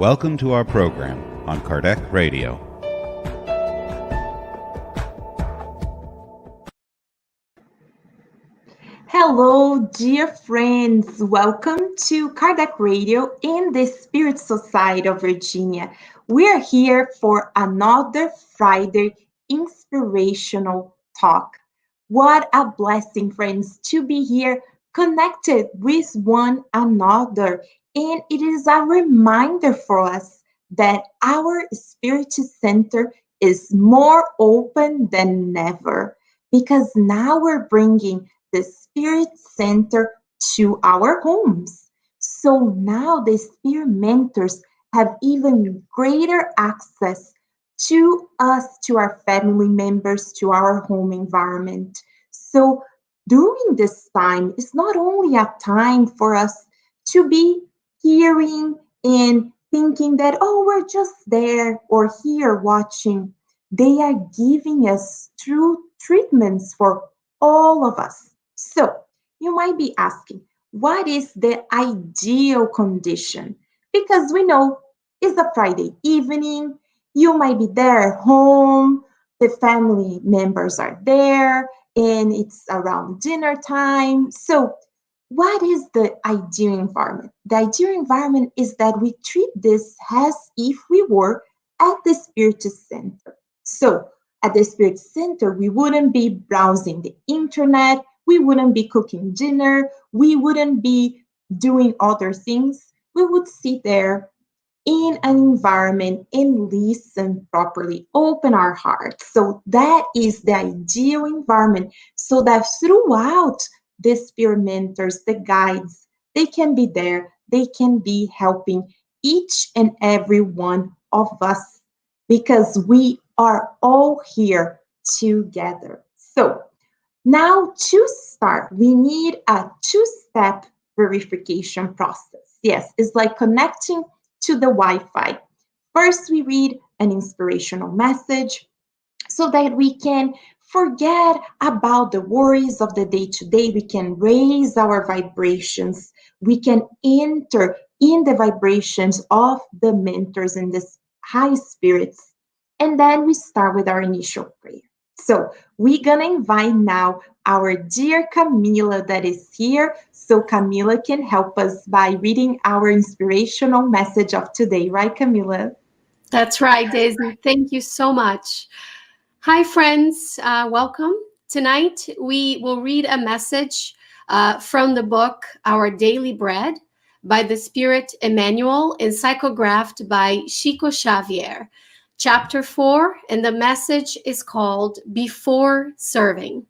Welcome to our program on Kardec Radio. Hello, dear friends. Welcome to Kardec Radio and the Spirit Society of Virginia. We're here for another Friday inspirational talk. What a blessing, friends, to be here connected with one another. And it is a reminder for us that our Spirit Center is more open than ever because now we're bringing the Spirit Center to our homes. So now the Spirit mentors have even greater access to us, to our family members, to our home environment. So during this time, it's not only a time for us to be hearing and thinking that, oh, we're just there or here watching. They are giving us true treatments for all of us. So you might be asking, what is the ideal condition? Because we know it's a Friday evening, you might be there at home, the family members are there, and it's around dinner time. So what is the ideal environment? The ideal environment is that we treat this as if we were at the Spirit Center. So at the Spirit Center, we wouldn't be browsing the internet, we wouldn't be cooking dinner, we wouldn't be doing other things. We would sit there in an environment and listen properly, open our hearts. So that is the ideal environment, so that throughout the Spirit mentors, the guides, they can be there, they can be helping each and every one of us because we are all here together. So now to start, we need a two-step verification process. Yes, it's like connecting to the Wi-Fi. First, we read an inspirational message so that we can forget about the worries of the day-to-day. We can raise our vibrations. We can enter in the vibrations of the mentors and the high spirits. And then we start with our initial prayer. So we're gonna invite now our dear Camila that is here. So Camila can help us by reading our inspirational message of today, right, Camila? That's right, Daisy. Thank you so much. Hi, friends. Welcome. Tonight, we will read a message from the book Our Daily Bread by the Spirit Emmanuel and psychographed by Chico Xavier. Chapter 4, and the message is called Before Serving.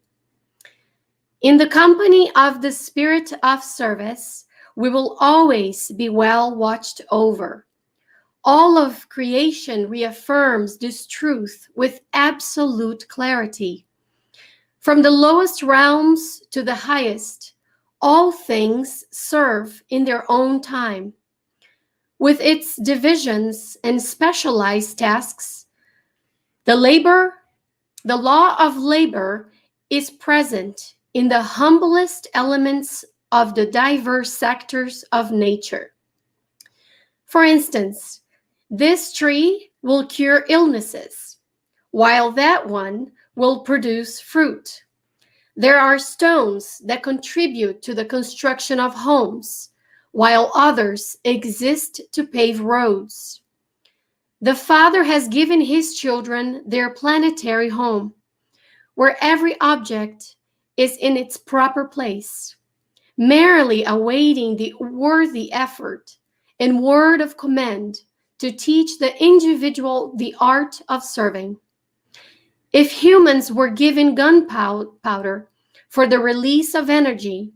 In the company of the spirit of service, we will always be well watched over. All of creation reaffirms this truth with absolute clarity. From the lowest realms to the highest, all things serve in their own time. With its divisions and specialized tasks, the law of labor is present in the humblest elements of the diverse sectors of nature. For instance, this tree will cure illnesses, while that one will produce fruit. There are stones that contribute to the construction of homes, while others exist to pave roads. The Father has given his children their planetary home, where every object is in its proper place, merely awaiting the worthy effort and word of command to teach the individual the art of serving. If humans were given gunpowder for the release of energy,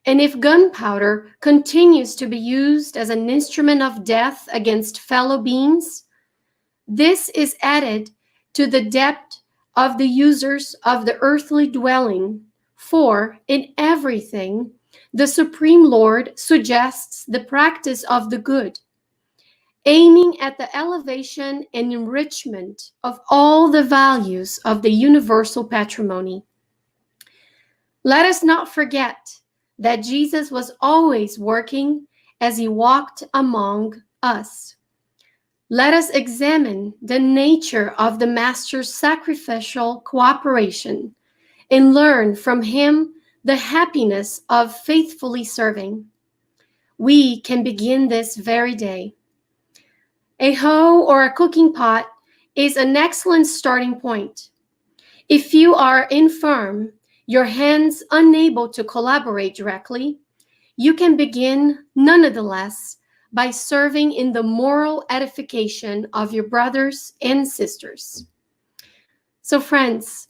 and if gunpowder continues to be used as an instrument of death against fellow beings, this is added to the depth of the users of the earthly dwelling, for in everything the Supreme Lord suggests the practice of the good, aiming at the elevation and enrichment of all the values of the universal patrimony. Let us not forget that Jesus was always working as he walked among us. Let us examine the nature of the Master's sacrificial cooperation and learn from him the happiness of faithfully serving. We can begin this very day. A hoe or a cooking pot is an excellent starting point. If you are infirm, your hands unable to collaborate directly, you can begin nonetheless by serving in the moral edification of your brothers and sisters. So, friends,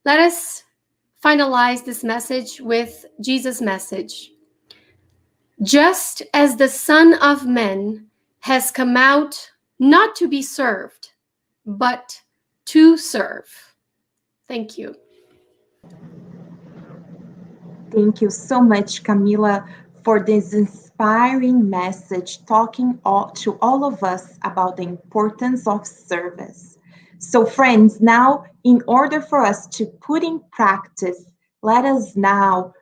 let us finalize this message with Jesus' message. Just as the Son of Man has come out not to be served, but to serve. Thank you. Thank you so much, Camila, for this inspiring message talking to all of us about the importance of service. So, friends, now, in order for us to put in practice, let us now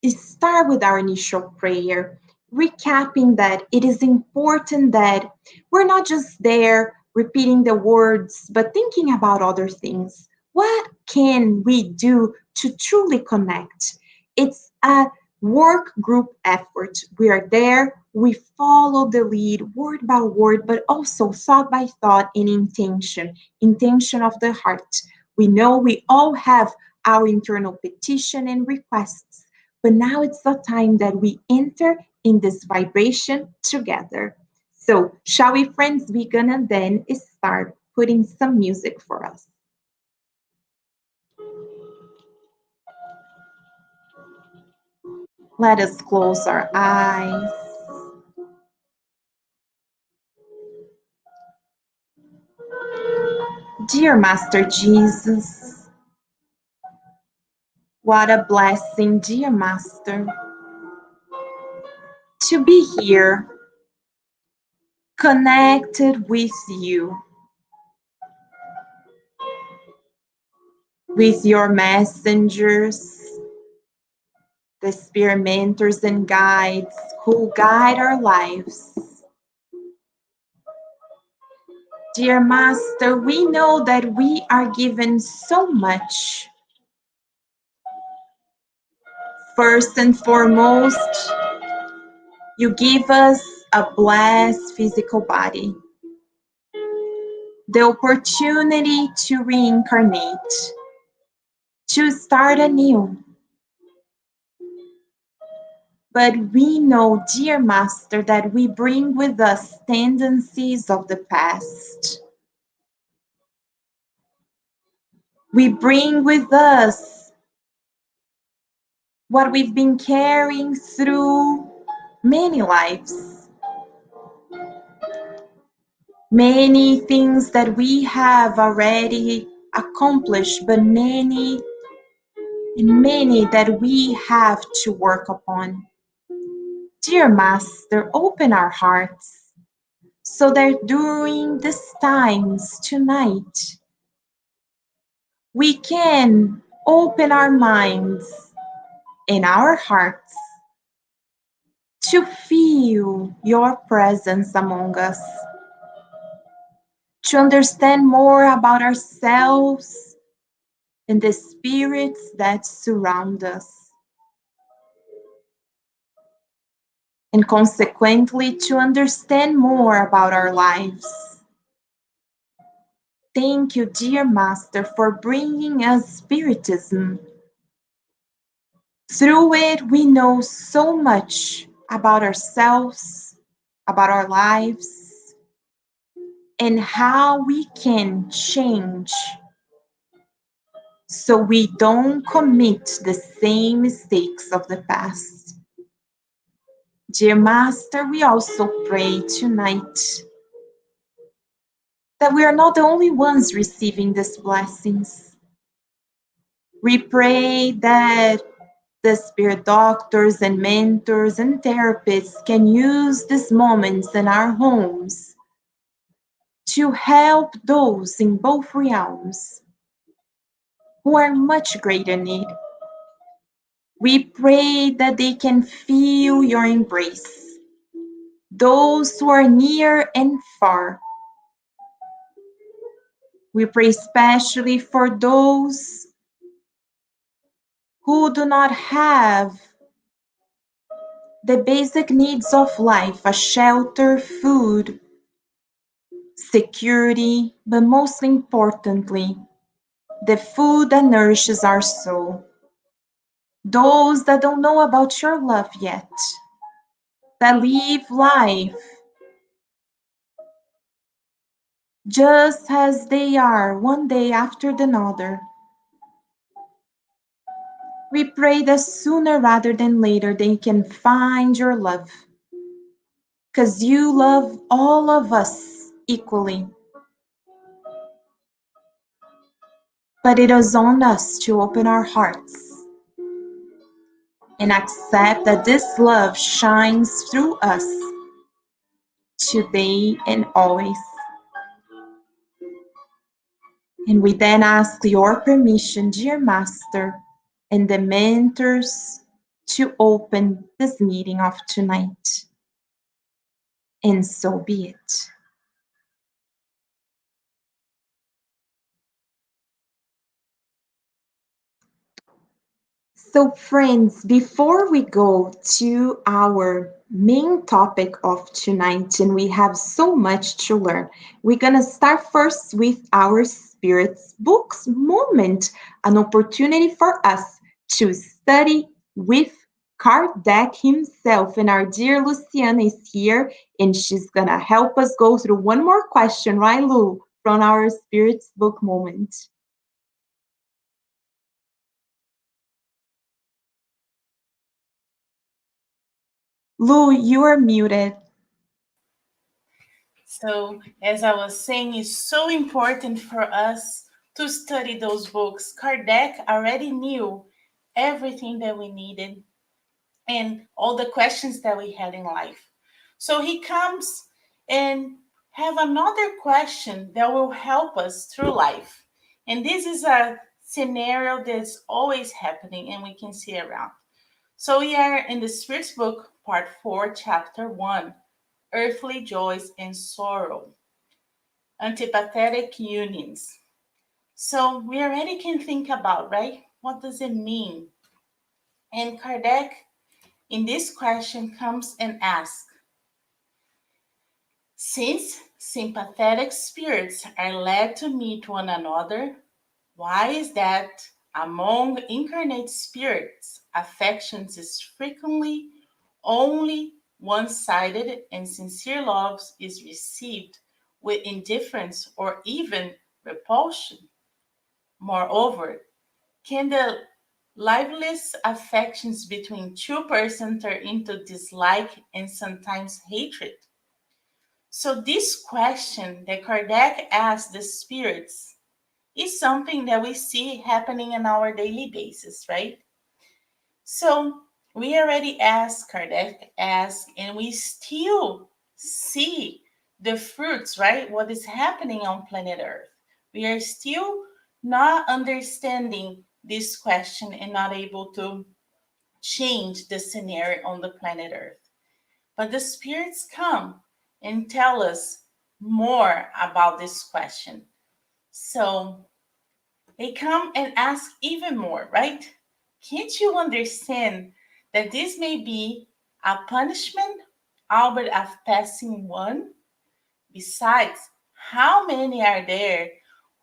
start with our initial prayer, recapping that it is important that we're not just there repeating the words, but thinking about other things. What can we do to truly connect? It's a work group effort. We are there, we follow the lead word by word, but also thought by thought in intention of the heart. We know we all have our internal petition and requests, but now it's the time that we enter in this vibration together. So, shall we, friends? We're gonna then start putting some music for us. Let us close our eyes. Dear Master Jesus, what a blessing, dear Master, to be here, connected with you, with your messengers, the spirit mentors and guides who guide our lives. Dear Master, we know that we are given so much. First and foremost, you give us a blessed physical body, the opportunity to reincarnate, to start anew. But we know, dear Master, that we bring with us tendencies of the past. We bring with us what we've been carrying through many lives, many things that we have already accomplished, but many that we have to work upon. Dear Master, open our hearts so that during these times tonight, we can open our minds and our hearts to feel your presence among us, to understand more about ourselves and the spirits that surround us, and consequently to understand more about our lives. Thank you, dear Master, for bringing us Spiritism. Through it, we know so much about ourselves, about our lives, and how we can change so we don't commit the same mistakes of the past. Dear Master, we also pray tonight that we are not the only ones receiving these blessings. We pray that the spirit doctors and mentors and therapists can use these moments in our homes to help those in both realms who are in much greater need. We pray that they can feel your embrace, those who are near and far, We pray especially for those who do not have the basic needs of life, a shelter, food, security, but most importantly, the food that nourishes our soul. Those that don't know about your love yet, that live life just as they are, one day after another. We pray that sooner rather than later they can find your love, because you love all of us equally. But it is on us to open our hearts and accept that this love shines through us today and always. And we then ask your permission, dear Master, and the mentors to open this meeting of tonight. And so be it. So, friends, before we go to our main topic of tonight, and we have so much to learn, we're going to start first with our Spirits Books moment, an opportunity for us to study with Kardec himself. And our dear Luciana is here, and she's going to help us go through one more question, right, Lu, from our Spirits Book moment. Lu, you are muted. So, as I was saying, it's so important for us to study those books. Kardec already knew everything that we needed and all the questions that we had in life. So he comes and have another question that will help us through life. And this is a scenario that's always happening and we can see around. So we are in the Spirit's Book, Part 4, Chapter 1, Earthly Joys and Sorrow, Antipathetic Unions. So we already can think about, right? What does it mean? And Kardec, in this question, comes and asks, since sympathetic spirits are led to meet one another, why is that among incarnate spirits, affections is frequently only one-sided and sincere love is received with indifference or even repulsion? Moreover, can the liveliest affections between two persons turn into dislike and sometimes hatred? So this question that Kardec asked the spirits is something that we see happening on our daily basis, right? So we already asked, Kardec asked, and we still see the fruits, right? What is happening on planet Earth. We are still not understanding this question and not able to change the scenario on the planet Earth. But the spirits come and tell us more about this question. So they come and ask even more, right? Can't you understand that this may be a punishment, albeit a passing one? Besides, how many are there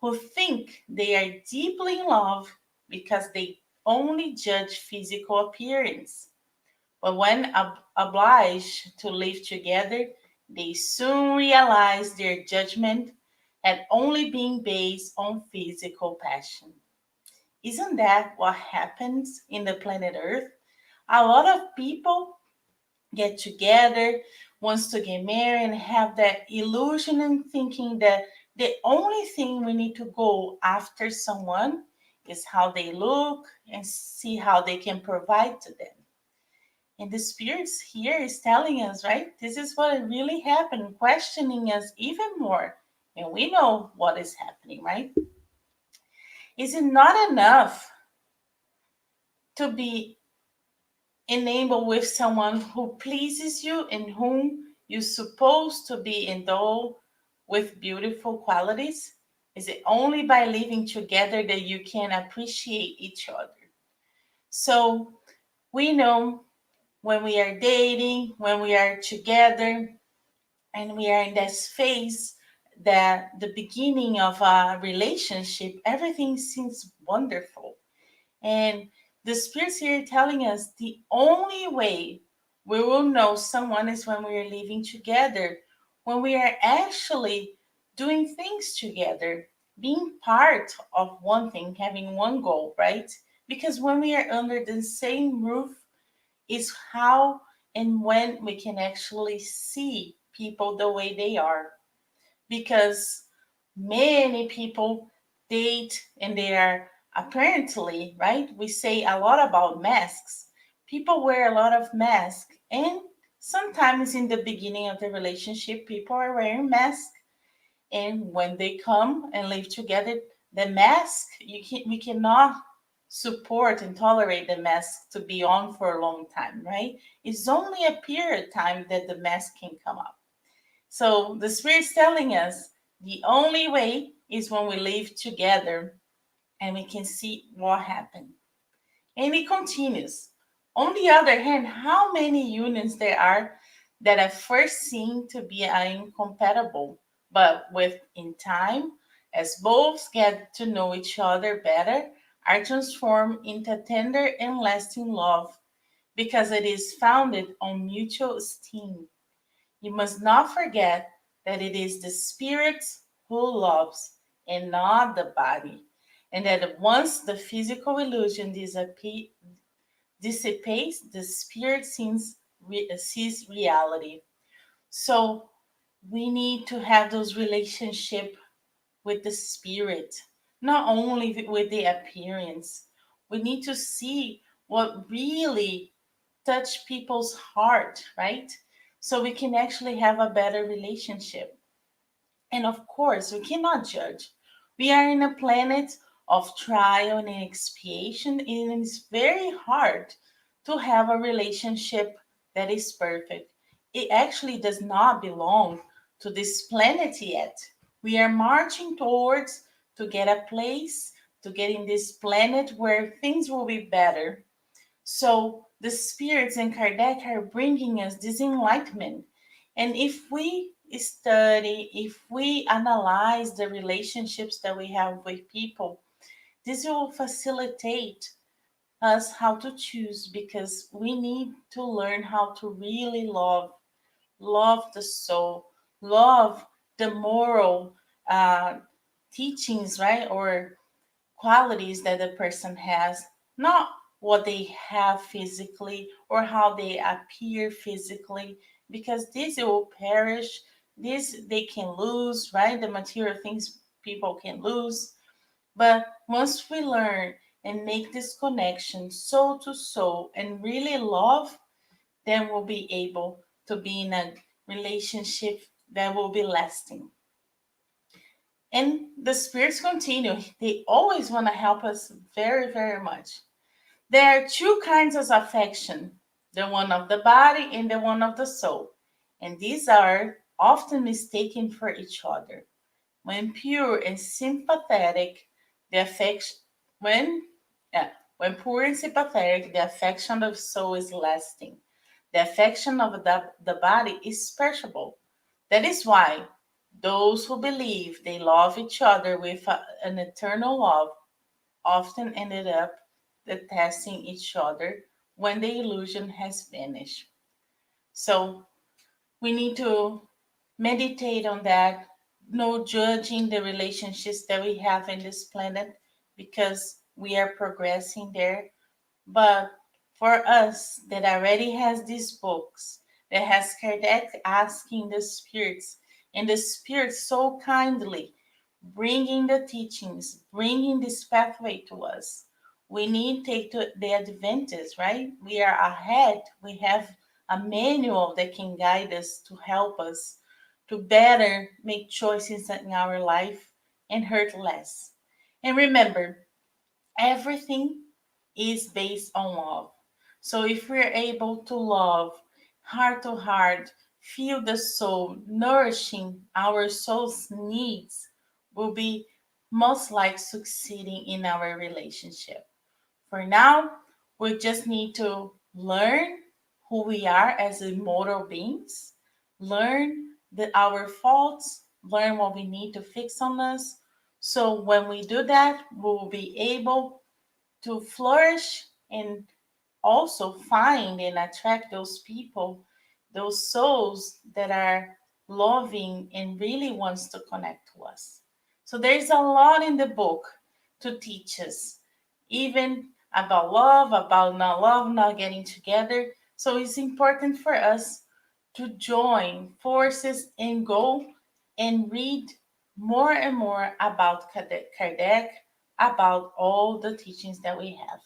who think they are deeply in love because they only judge physical appearance? But when obliged to live together, they soon realize their judgment had only been based on physical passion. Isn't that what happens in the planet Earth? A lot of people get together, wants to get married, and have that illusion and thinking that the only thing we need to go after someone is how they look and see how they can provide to them. And the spirits here is telling us, right? This is what really happened, questioning us even more. And we know what is happening, right? Is it not enough to be enabled with someone who pleases you and whom you're supposed to be endowed with beautiful qualities? Is it only by living together that you can appreciate each other? So we know when we are dating, when we are together, and we are in this phase that the beginning of a relationship, everything seems wonderful. And the Spirit's here telling us the only way we will know someone is when we are living together, when we are actually doing things together, being part of one thing, having one goal, right? Because when we are under the same roof, is how and when we can actually see people the way they are. Because many people date and they are apparently, right? We say a lot about masks. People wear a lot of masks, and sometimes in the beginning of the relationship, people are wearing masks, and when they come and live together, the mask we cannot support and tolerate the mask to be on for a long time, right? It's only a period of time that the mask can come up. So the Spirit's telling us the only way is when we live together and we can see what happened. And it continues. On the other hand, how many unions there are that at first seem to be incompatible, but with in time, as both get to know each other better, are transformed into tender and lasting love because it is founded on mutual esteem. You must not forget that it is the spirit who loves and not the body, and that once the physical illusion dissipates, the spirit sees reality. So we need to have those relationships with the spirit, not only with the appearance. We need to see what really touch people's heart, right? So we can actually have a better relationship. And of course, we cannot judge. We are in a planet of trial and expiation, and it's very hard to have a relationship that is perfect. It actually does not belong to this planet yet. We are marching towards to get a place, to get in this planet where things will be better. So the spirits and Kardec are bringing us this enlightenment. And if we study, if we analyze the relationships that we have with people, this will facilitate us how to choose because we need to learn how to really love the soul, love the moral teachings, right? Or qualities that the person has, not what they have physically or how they appear physically, because this will perish. This they can lose, right? The material things people can lose. But once we learn and make this connection soul to soul and really love, then we'll be able to be in a relationship that will be lasting. And the spirits continue. They always want to help us very, very much. There are two kinds of affection, the one of the body and the one of the soul. And these are often mistaken for each other. When pure and sympathetic, the affection when yeah, when pure and sympathetic, the affection of the soul is lasting. The affection of the body is perishable. That is why those who believe they love each other with an eternal love often ended up detesting each other when the illusion has vanished. So we need to meditate on that, no judging the relationships that we have in this planet because we are progressing there. But for us that already has these books, that has Kardec asking the spirits, and the spirits so kindly bringing the teachings, bringing this pathway to us, we need to take the advantage, right? We are ahead. We have a manual that can guide us to help us to better make choices in our life and hurt less. And remember, everything is based on love. So if we're able to love heart to heart, feel the soul, nourishing our soul's needs, will be most like succeeding in our relationship. For now, we just need to learn who we are as immortal beings, learn our faults, learn what we need to fix on us. So when we do that, we will be able to flourish and also find and attract those people, those souls that are loving and really wants to connect to us. So there's a lot in the book to teach us, even about love, about not love, not getting together. So it's important for us to join forces and go and read more and more about Kardec, about all the teachings that we have.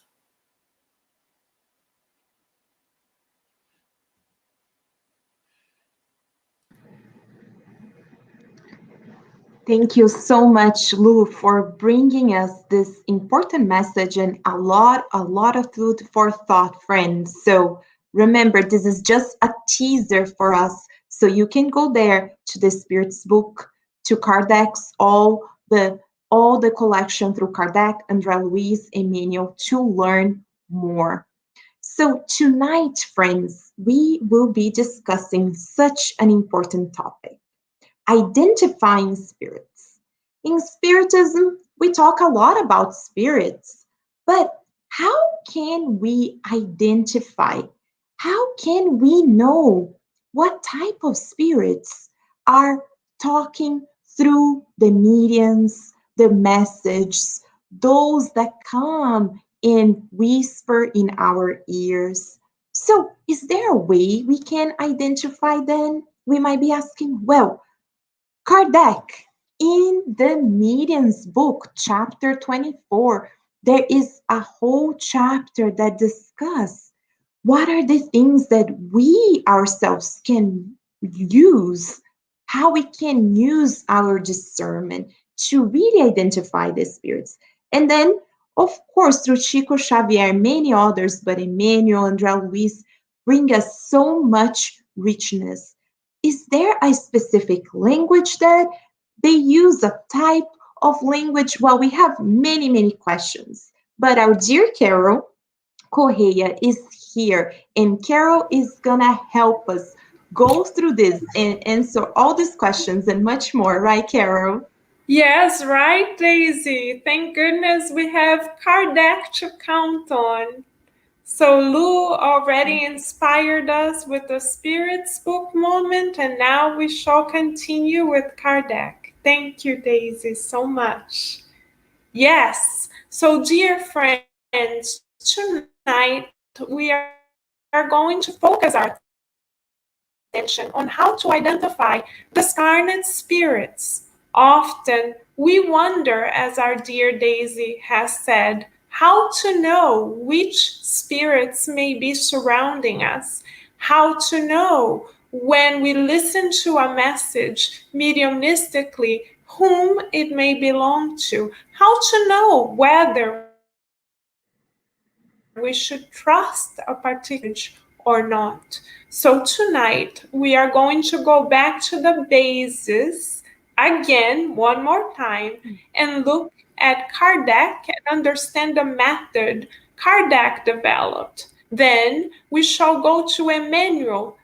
Thank you so much, Lou, for bringing us this important message and a lot of food for thought, friends. So remember, this is just a teaser for us. So you can go there to the Spirit's book, to Kardec's all the collection through Kardec, André Luiz, Emmanuel to learn more. So tonight, friends, we will be discussing such an important topic: identifying spirits. In Spiritism, we talk a lot about spirits, but how can we identify? How can we know what type of spirits are talking through the mediums, the messages, those that come and whisper in our ears? So, is there a way we can identify them? We might be asking, well, Kardec, in the Medium's book, chapter 24, there is a whole chapter that discuss what are the things that we ourselves can use, how we can use our discernment to really identify the spirits. And then, of course, through Chico Xavier and many others, but Emmanuel, André Luiz, bring us so much richness. Is there a specific language that they use, a type of language? Well, we have many, many questions, but our dear Carol Correia is here, and Carol is gonna help us go through this and answer all these questions and much more, right, Carol? Yes, right, Daisy. Thank goodness we have Kardec to count on. So Lou already inspired us with the Spirit's Book moment, and now we shall continue with Kardec. Thank you, Daisy, so much. Yes, so dear friends, tonight we are going to focus our attention on how to identify discarnate spirits. Often we wonder, as our dear Daisy has said, how to know which spirits may be surrounding us, how to know when we listen to a message mediumistically whom it may belong to, how to know whether we should trust a particular message or not. So tonight we are going to go back to the bases again one more time and look at Kardec and understand the method Kardec developed. Then we shall go to Emmanuel,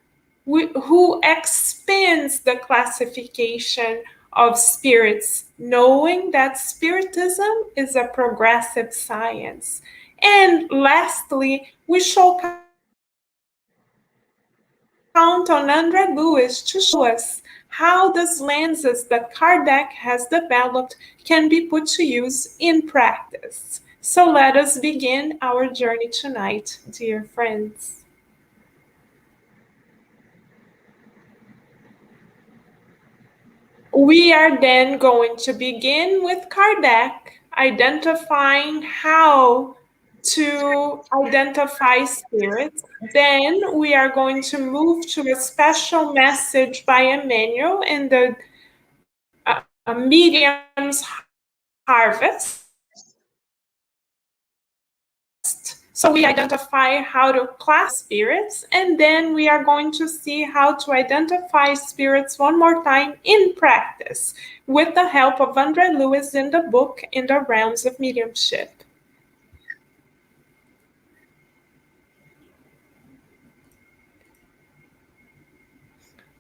who expands the classification of spirits, knowing that Spiritism is a progressive science. And lastly, we shall count on André Luiz to show us how those lenses that Kardec has developed can be put to use in practice. So let us begin our journey tonight, dear friends. We are then going to begin with Kardec, identifying how to identify spirits. Then we are going to move to a special message by Emmanuel in the Medium's Harvest. So we shall go to Kardec So we identify how to class spirits, and then we are going to see how to identify spirits one more time in practice with the help of Andre Lewis in the book In the Realms of Mediumship.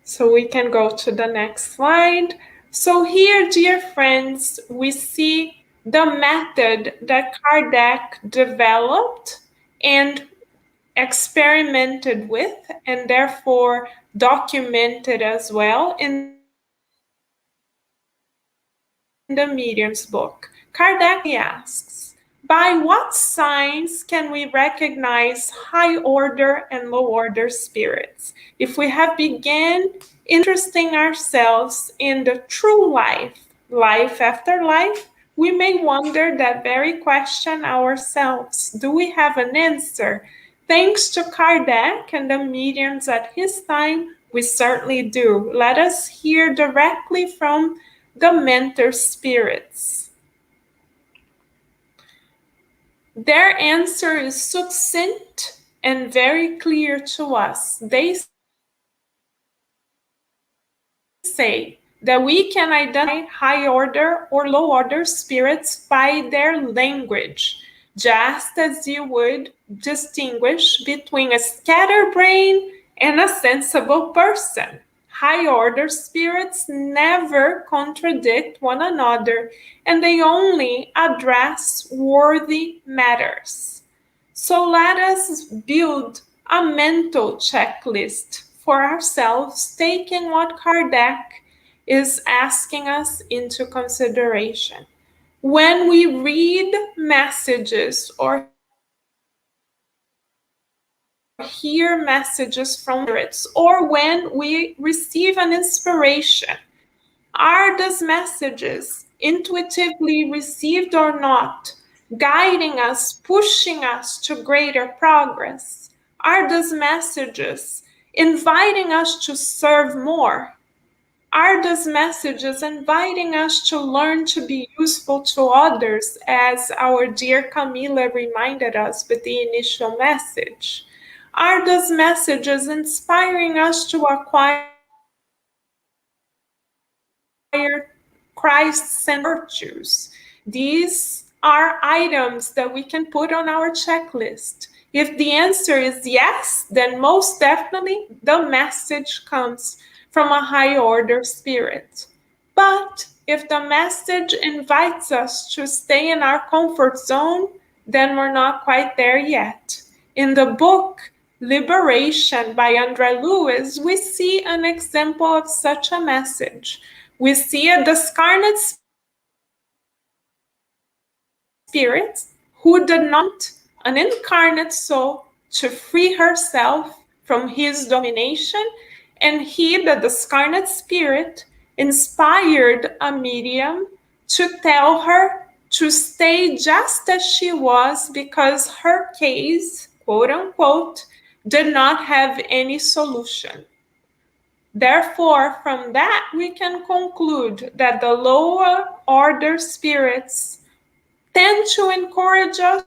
So we can go to the next slide. So here, dear friends, we see the method that Kardec developed and experimented with, and therefore documented as well in the Medium's book. Kardec asks, by what signs can we recognize high order and low order spirits? If we have begun interesting ourselves in the true life, life after life, we may wonder that very question ourselves. Do we have an answer? Thanks to Kardec and the mediums at his time, we certainly do. Let us hear directly from the mentor spirits. Their answer is succinct and very clear to us. They say that we can identify high order or low order spirits by their language, just as you would distinguish between a scatterbrain and a sensible person. High order spirits never contradict one another, and they only address worthy matters. So let us build a mental checklist for ourselves, taking what Kardec is asking us into consideration. When we read messages or hear messages from spirits, or when we receive an inspiration, are those messages intuitively received or not, guiding us, pushing us to greater progress? Are those messages inviting us to serve more? Are those messages inviting us to learn to be useful to others, as our dear Camila reminded us with the initial message? Are those messages inspiring us to acquire Christ-centered virtues? These are items that we can put on our checklist. If the answer is yes, then most definitely the message comes from a high order spirit. But if the message invites us to stay in our comfort zone, then we're not quite there yet. In the book Liberation by Andre Lewis, we see an example of such a message. We see a discarnate spirit who did not an incarnate soul to free herself from his domination, and he, the discarnate spirit, inspired a medium to tell her to stay just as she was because her case, quote unquote, did not have any solution. Therefore, from that, we can conclude that the lower order spirits tend to encourage us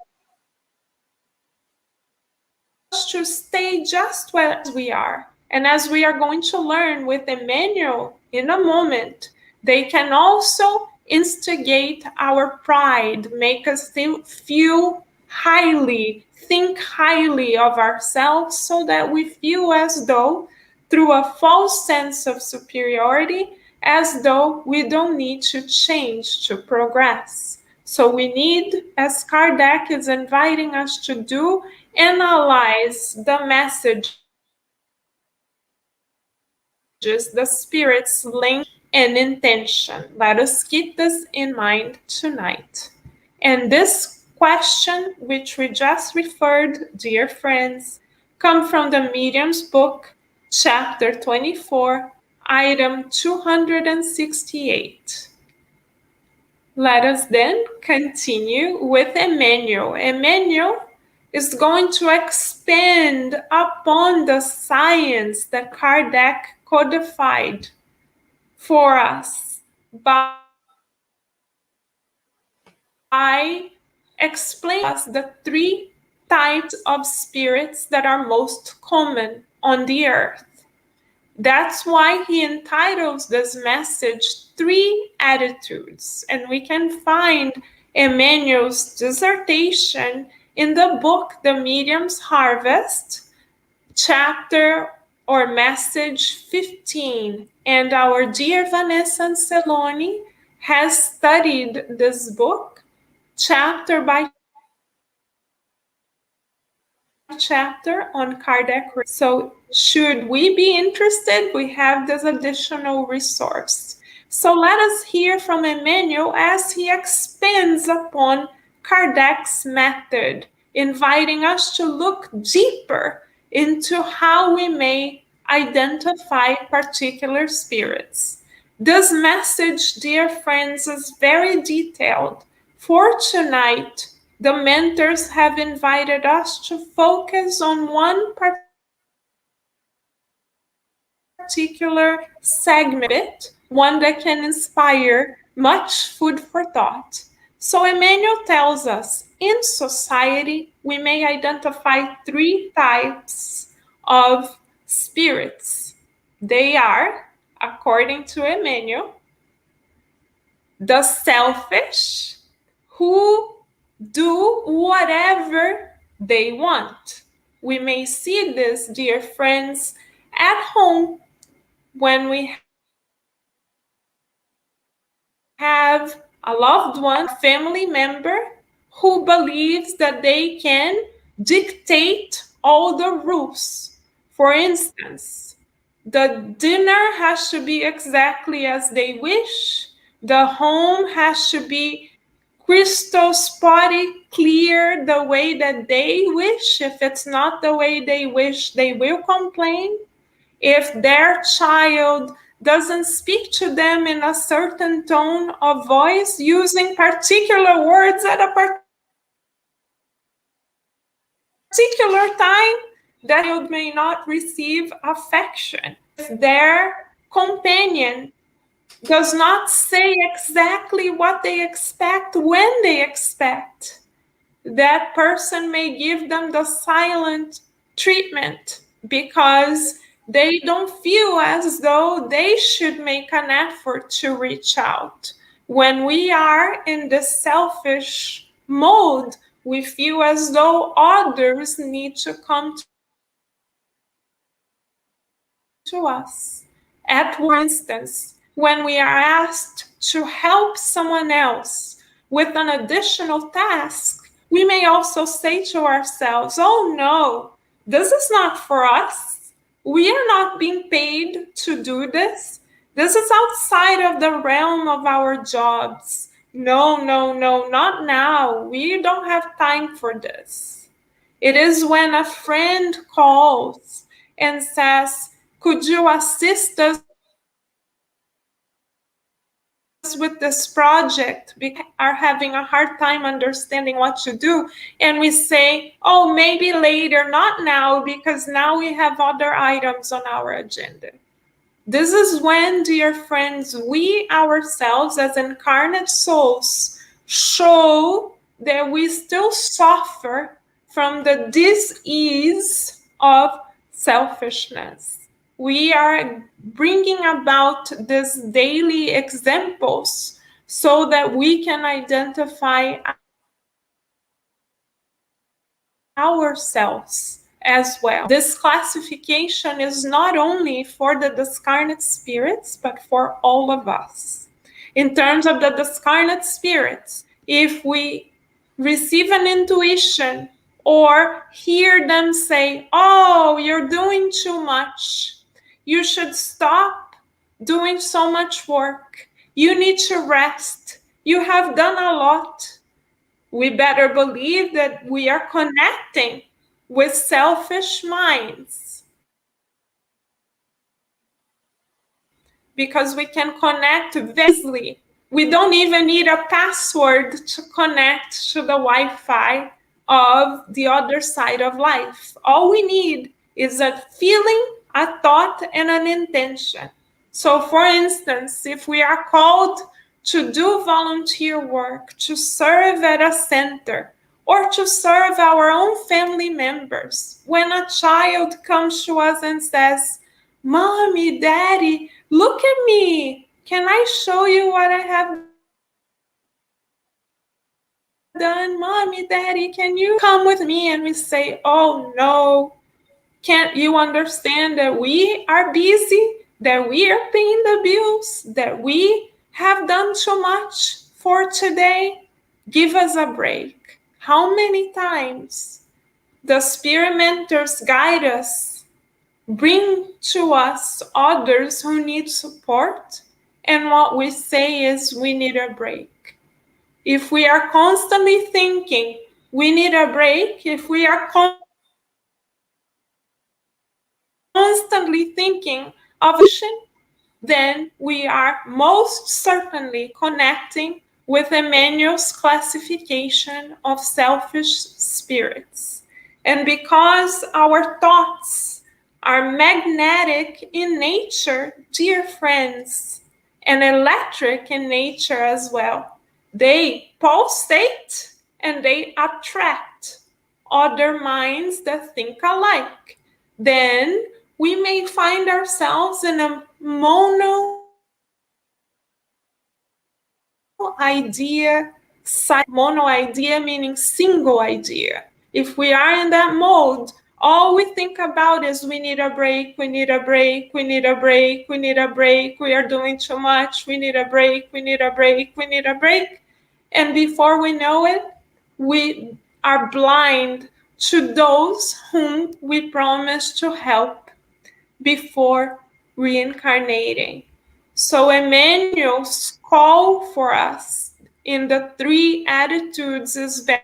to stay just as we are. And as we are going to learn with Emmanuel in a moment, they can also instigate our pride, make us feel highly, think highly of ourselves, so that we feel as though, through a false sense of superiority, as though we don't need to change to progress. So we need, as Kardec is inviting us to do, analyze the messages, the spirit's language and intention. Let us keep this in mind tonight. And this question, which we just referred, dear friends, come from the Medium's book, chapter 24, item 268. Let us then continue with Emmanuel. Emmanuel is going to expand upon the science that Kardec codified for us by explaining us the three types of spirits that are most common on the earth. That's why he entitles this message Three Attitudes. And we can find Emmanuel's dissertation in the book The Medium's Harvest, chapter or message 15. And our dear Vanessa Anceloni has studied this book chapter by chapter on Kardec. So should we be interested, we have this additional resource. So let us hear from Emmanuel as he expands upon Kardec's method, inviting us to look deeper into how we may identify particular spirits. This message, dear friends, is very detailed. For tonight, the mentors have invited us to focus on one particular segment, one that can inspire much food for thought. So Emmanuel tells us, in society, we may identify three types of spirits. They are, according to Emmanuel, the selfish, who do whatever they want. We may see this, dear friends, at home when we have a loved one, a family member, who believes that they can dictate all the rules. For instance, the dinner has to be exactly as they wish. The home has to be crystal spotty clear the way that they wish. If it's not the way they wish, they will complain. If their child doesn't speak to them in a certain tone of voice, using particular words at a particular time, that child may not receive affection. If their companion does not say exactly what they expect when they expect, that person may give them the silent treatment because they don't feel as though they should make an effort to reach out. When we are in the selfish mode, we feel as though others need to come to us. For instance, when we are asked to help someone else with an additional task, we may also say to ourselves, oh no, this is not for us. We are not being paid to do this. This is outside of the realm of our jobs. No, not now. We don't have time for this. It is when a friend calls and says, could you assist us with this project? We are having a hard time understanding what to do. And we say, oh, maybe later, not now, because now we have other items on our agenda. This is when, dear friends, we ourselves as incarnate souls show that we still suffer from the dis-ease of selfishness. We are bringing about these daily examples so that we can identify ourselves as well. This classification is not only for the discarnate spirits, but for all of us. In terms of the discarnate spirits, if we receive an intuition or hear them say, oh, you're doing too much, you should stop doing so much work, you need to rest, you have done a lot, we better believe that we are connecting with selfish minds, because we can connect easily. We don't even need a password to connect to the Wi-Fi of the other side of life. All we need is a feeling, a thought, and an intention. So for instance, if we are called to do volunteer work, to serve at a center, or to serve our own family members. When a child comes to us and says, "Mommy, Daddy, look at me. Can I show you what I have done? Mommy, Daddy, can you come with me?" And we say, "Oh no, can't you understand that we are busy, that we are paying the bills, that we have done too much for today? Give us a break." How many times the spirit mentors guide us, bring to us others who need support, and what we say is we need a break. If we are constantly thinking we need a break, if we are constantly thinking of action, then we are most certainly connecting with Emmanuel's classification of selfish spirits. And because our thoughts are magnetic in nature, dear friends, and electric in nature as well, they pulsate and they attract other minds that think alike. Then we may find ourselves in a mono idea meaning single idea. If we are in that mode, all we think about is we need a break, we need a break, we need a break, we need a break, we are doing too much, we need a break, we need a break, we need a break. And before we know it, we are blind to those whom we promised to help before reincarnating. So Emmanuel's call for us in the three attitudes is very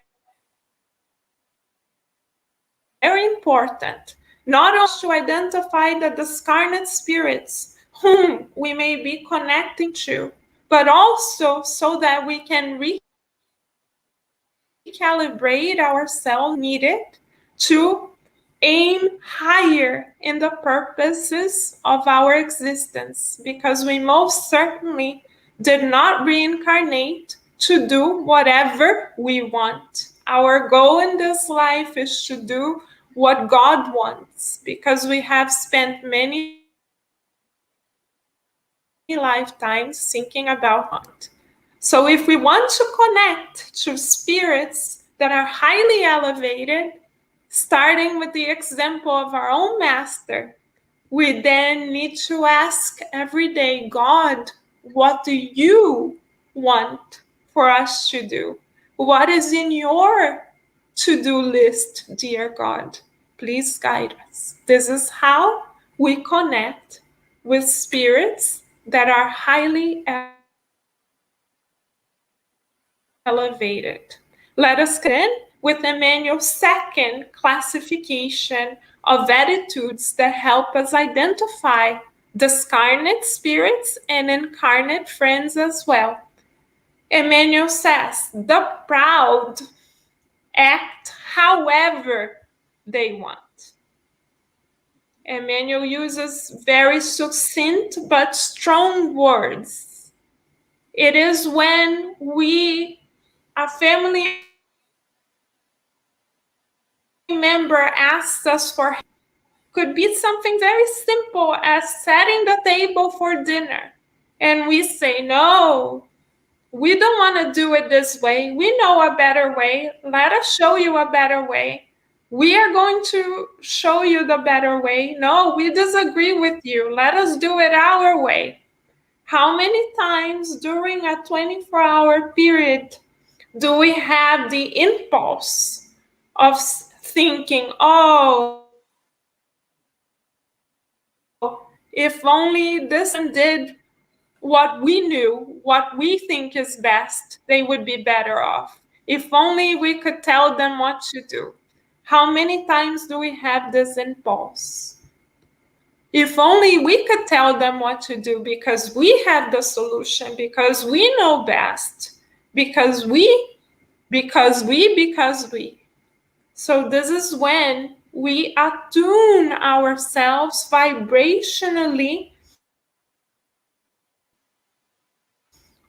important. Not only to identify the discarnate spirits whom we may be connecting to, but also so that we can recalibrate ourselves needed to aim higher in the purposes of our existence, because we most certainly did not reincarnate to do whatever we want. Our goal in this life is to do what God wants, because we have spent many lifetimes thinking about it. So if we want to connect to spirits that are highly elevated, starting with the example of our own master, we then need to ask every day, God, what do you want for us to do? What is in your to-do list, dear God? Please guide us. This is how we connect with spirits that are highly elevated. Let us begin with Emmanuel's second classification of attitudes that help us identify discarnate spirits and incarnate friends as well. Emmanuel says, the proud act however they want. Emmanuel uses very succinct but strong words. It is when a family member asks us for help. Could be something very simple as setting the table for dinner. And we say, no, we don't want to do it this way. We know a better way. Let us show you a better way. We are going to show you the better way. No, we disagree with you. Let us do it our way. How many times during a 24-hour period do we have the impulse of thinking, oh, if only this one did what we knew, what we think is best, they would be better off. If only we could tell them what to do. How many times do we have this impulse? If only we could tell them what to do, because we have the solution, because we know best, because we. So this is when we attune ourselves vibrationally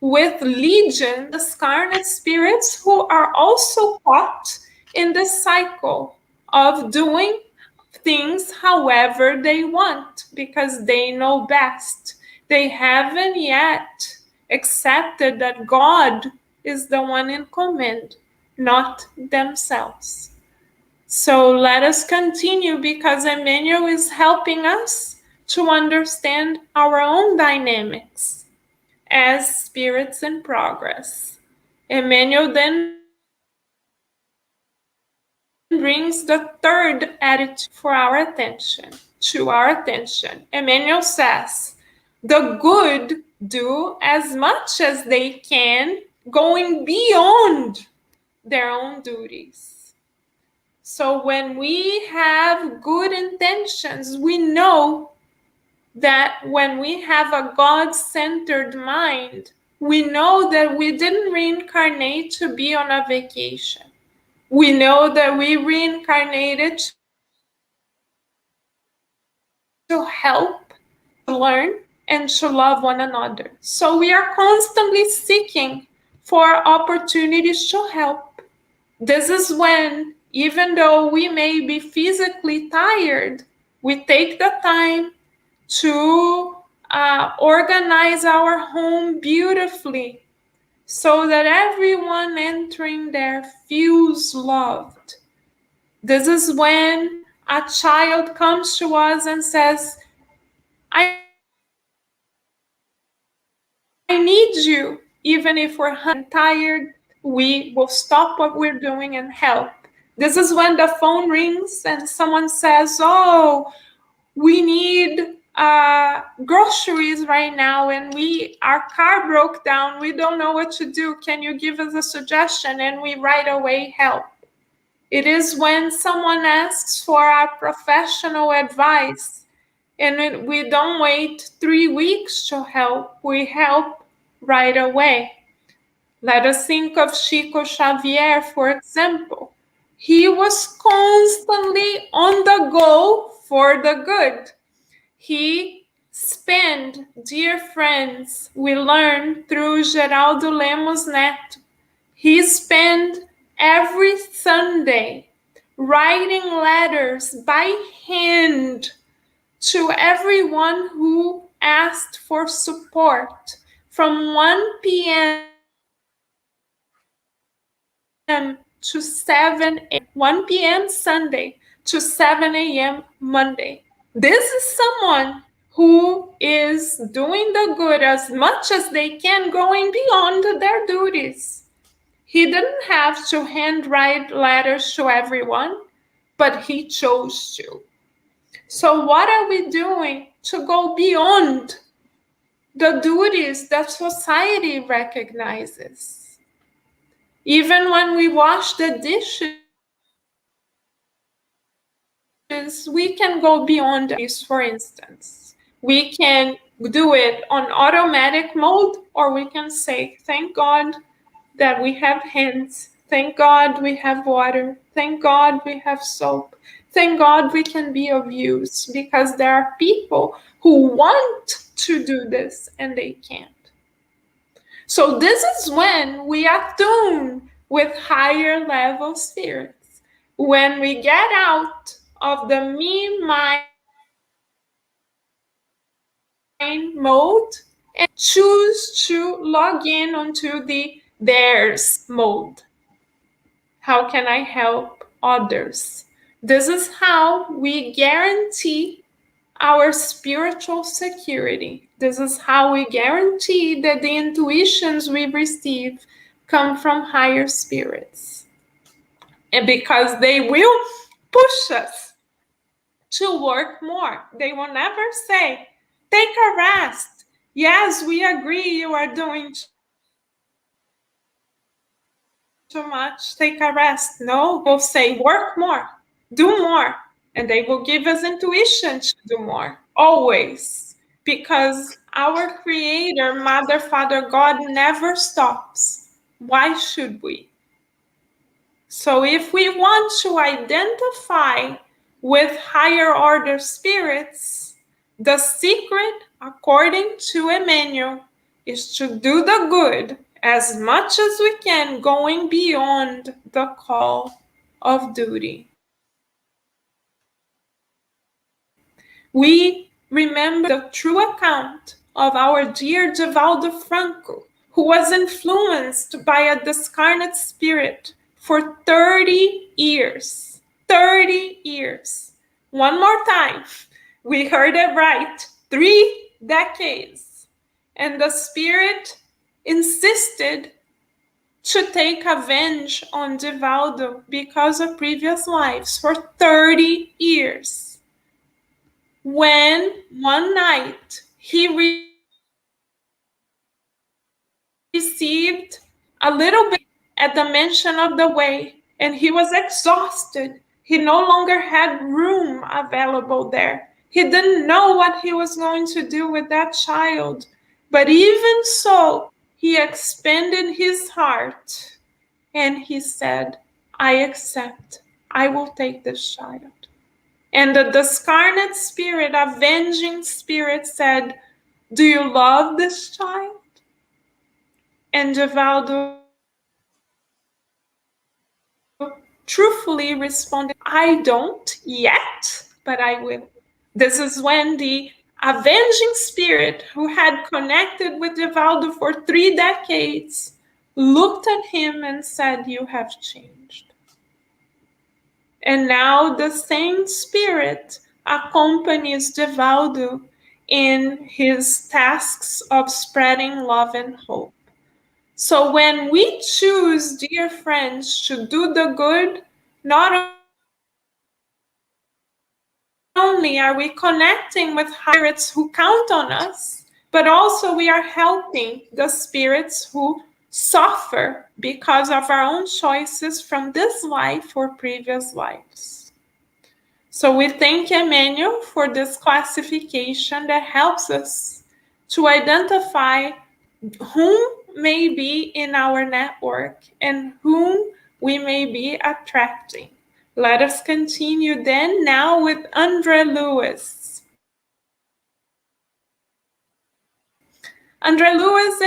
with legion, the scarlet spirits who are also caught in the cycle of doing things however they want because they know best. They haven't yet accepted that God is the one in command, not themselves. So let us continue because Emmanuel is helping us to understand our own dynamics as spirits in progress. Emmanuel then brings the third attitude for our attention, to our attention. Emmanuel says, the good do as much as they can, going beyond their own duties. So when we have good intentions, we know that when we have a God-centered mind, we know that we didn't reincarnate to be on a vacation. We know that we reincarnated to help, to learn, and to love one another. So we are constantly seeking for opportunities to help. This is when, even though we may be physically tired, we take the time to organize our home beautifully so that everyone entering there feels loved. This is when a child comes to us and says, I need you. Even if we're tired, we will stop what we're doing and help. This is when the phone rings and someone says, oh, we need groceries right now and our car broke down. We don't know what to do. Can you give us a suggestion? And we right away help. It is when someone asks for our professional advice and we don't wait 3 weeks to help. We help right away. Let us think of Chico Xavier, for example. He was constantly on the go for the good. He spent, dear friends, we learn through Geraldo Lemos Neto, he spent every Sunday writing letters by hand to everyone who asked for support from 1 p.m. to 7 a.m. 1 p.m. Sunday to 7 a.m. Monday. This is someone who is doing the good as much as they can, going beyond their duties. He didn't have to handwrite letters to everyone, but he chose to. So what are we doing to go beyond the duties that society recognizes? Even when we wash the dishes, we can go beyond this, for instance. We can do it on automatic mode, or we can say, thank God that we have hands. Thank God we have water. Thank God we have soap. Thank God we can be of use, because there are people who want to do this and they can't. So this is when we attune with higher level spirits. When we get out of the me, mine mode and choose to log in onto the theirs mode. How can I help others? This is how we guarantee our spiritual security. This is how we guarantee that the intuitions we receive come from higher spirits. And because they will push us to work more. They will never say, take a rest. Yes, we agree you are doing too much. Take a rest. No, they'll say, work more, do more. And they will give us intuition to do more, always. Because our Creator, Mother, Father, God never stops. Why should we? So if we want to identify with higher order spirits, the secret, according to Emmanuel, is to do the good as much as we can, going beyond the call of duty. We remember the true account of our dear Divaldo Franco, who was influenced by a discarnate spirit for 30 years. 30 years. One more time. We heard it right. 3 decades. And the spirit insisted to take revenge on Divaldo because of previous lives for 30 years. When one night he received a little bit at the mention of the way, and he was exhausted. He no longer had room available there. He didn't know what he was going to do with that child. But even so, he expanded his heart and he said, I accept. I will take this child. And the discarnate spirit, avenging spirit, said, do you love this child? And Divaldo truthfully responded, I don't yet, but I will. This is when the avenging spirit, who had connected with Divaldo for 3 decades, looked at him and said, you have changed. And now the same spirit accompanies Divaldo in his tasks of spreading love and hope. So when we choose, dear friends, to do the good, not only are we connecting with spirits who count on us, but also we are helping the spirits who suffer because of our own choices from this life or previous lives. So we thank Emmanuel for this classification that helps us to identify whom may be in our network and whom we may be attracting. Let us continue then now with Andre Lewis. Andre Lewis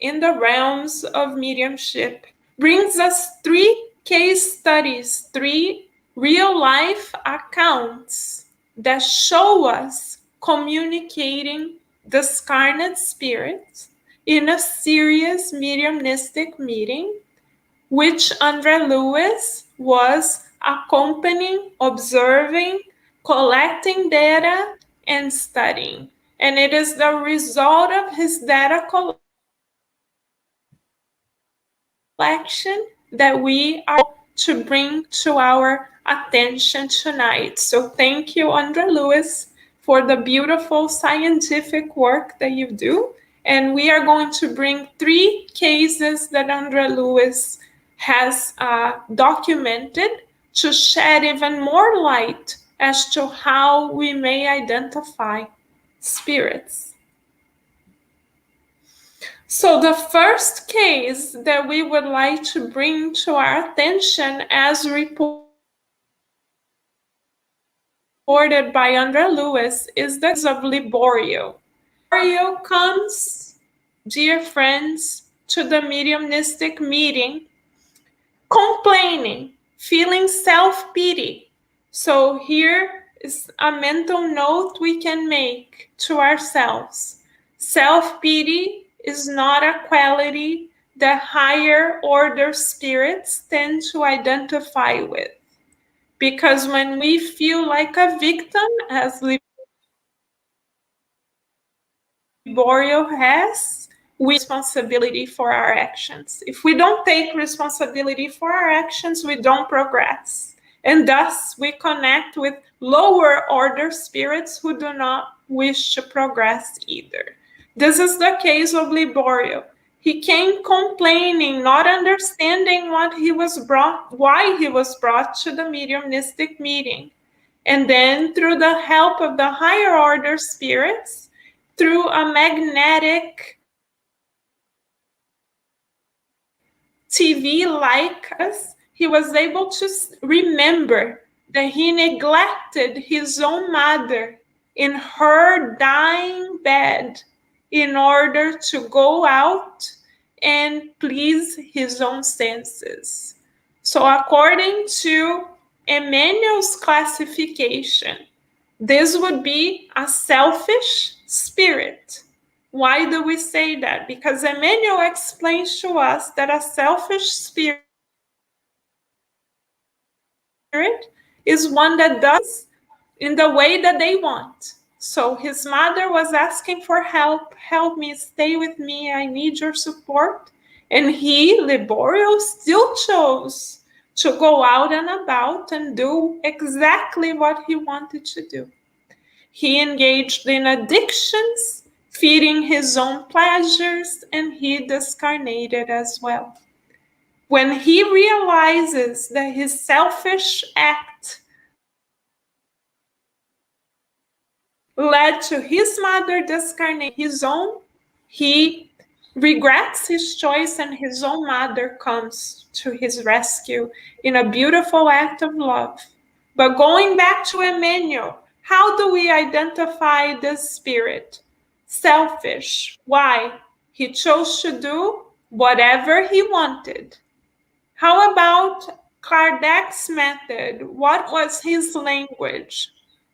in the realms of mediumship brings us 3 case studies, 3 real-life accounts that show us communicating discarnate spirits in a serious mediumistic meeting, which Andre Lewis was accompanying, observing, collecting data, and studying. And it is the result of his data collection that we are to bring to our attention tonight. So thank you, Andre Lewis, for the beautiful scientific work that you do. And we are going to bring 3 cases that Andre Lewis has documented to shed even more light as to how we may identify spirits. So the first case that we would like to bring to our attention, as reported by Andre Lewis, is the case of Liborio. Liborio comes, dear friends, to the mediumistic meeting complaining, feeling self-pity. So here is a mental note we can make to ourselves. Self-pity is not a quality that higher order spirits tend to identify with. Because when we feel like a victim, as Liborio has, we take responsibility for our actions. If we don't take responsibility for our actions, we don't progress. And thus, we connect with lower order spirits who do not wish to progress either. This is the case of Liborio. He came complaining, not understanding why he was brought to the mediumistic meeting. And then, through the help of the higher order spirits, through a magnetic TV like us, he was able to remember that he neglected his own mother in her dying bed in order to go out and please his own senses. So according to Emmanuel's classification, this would be a selfish spirit. Why do we say that? Because Emmanuel explains to us that a selfish spirit is one that does in the way that they want. So his mother was asking for help. Help me, stay with me. I need your support. And he, Liborio, still chose to go out and about and do exactly what he wanted to do. He engaged in addictions, feeding his own pleasures, and he discarnated as well. When he realizes that his selfish act led to his mother discarnating his own, he regrets his choice, and his own mother comes to his rescue in a beautiful act of love. But going back to Emmanuel, how do we identify this spirit? Selfish. Why? He chose to do whatever he wanted. How about Kardec's method? What was his language?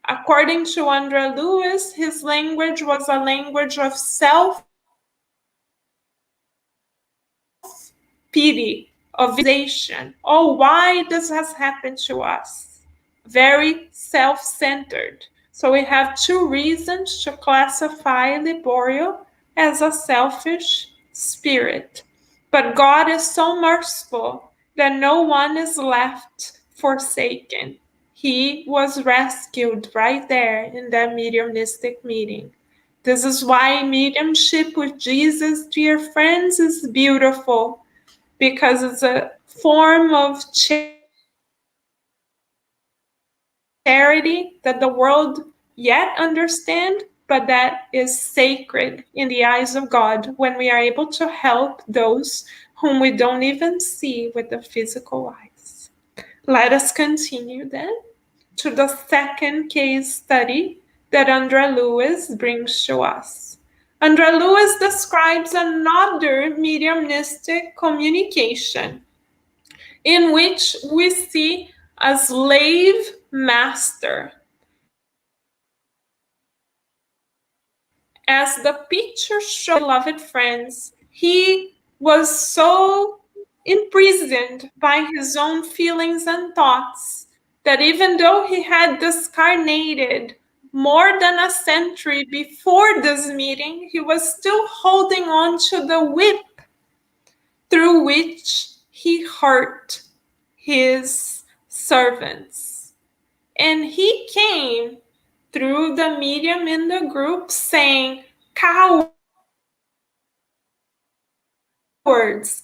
According to André Lewis, his language was a language of self-pity, of victimization. Oh, why does this happen to us? Very self-centered. So we have two reasons to classify Liborio as a selfish spirit. But God is so merciful that no one is left forsaken. He was rescued right there in that mediumistic meeting. This is why mediumship with Jesus, dear friends, is beautiful, because it's a form of charity that the world yet understand, but that is sacred in the eyes of God when we are able to help those whom we don't even see with the physical eyes. Let us continue then to the second case study that André Lewis brings to us. André Lewis describes another mediumistic communication in which we see a slave master. As the picture shows, beloved friends, he was so imprisoned by his own feelings and thoughts that even though he had discarnated more than a century before this meeting, he was still holding on to the whip through which he hurt his servants. And he came through the medium in the group saying, cowards,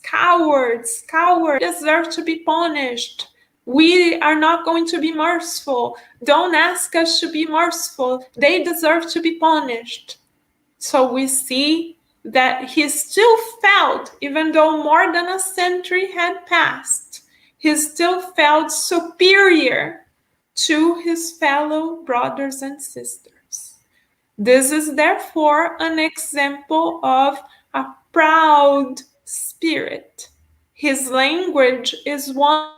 cowards, cowards deserve to be punished. We are not going to be merciful. Don't ask us to be merciful. They deserve to be punished. So we see that he still felt, even though more than a century had passed, he still felt superior to his fellow brothers and sisters. This is therefore an example of a proud spirit. His language is one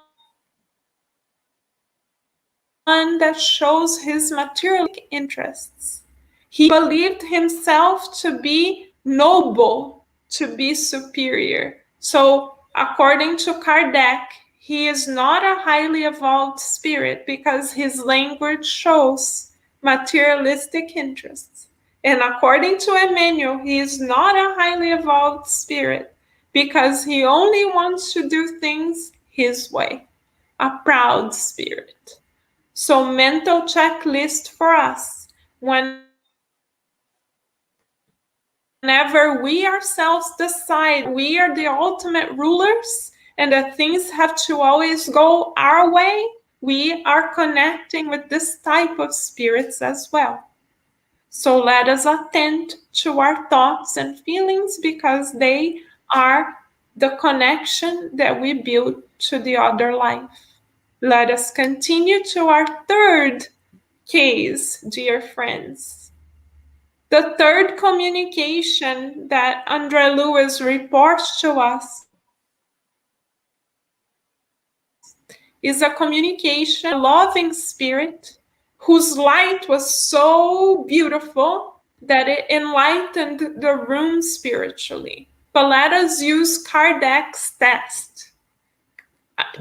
that shows his materialistic interests. He believed himself to be noble, to be superior. So, according to Kardec, he is not a highly evolved spirit because his language shows materialistic interests. And according to Emmanuel, he is not a highly evolved spirit because he only wants to do things his way, a proud spirit. So, mental checklist for us. Whenever we ourselves decide we are the ultimate rulers and that things have to always go our way, we are connecting with this type of spirits as well. So let us attend to our thoughts and feelings because they are the connection that we build to the other life. Let us continue to our third case, dear friends. The third communication that André Lewis reports to us is a communication, a loving spirit whose light was so beautiful that it enlightened the room spiritually. But let us use Kardec's test,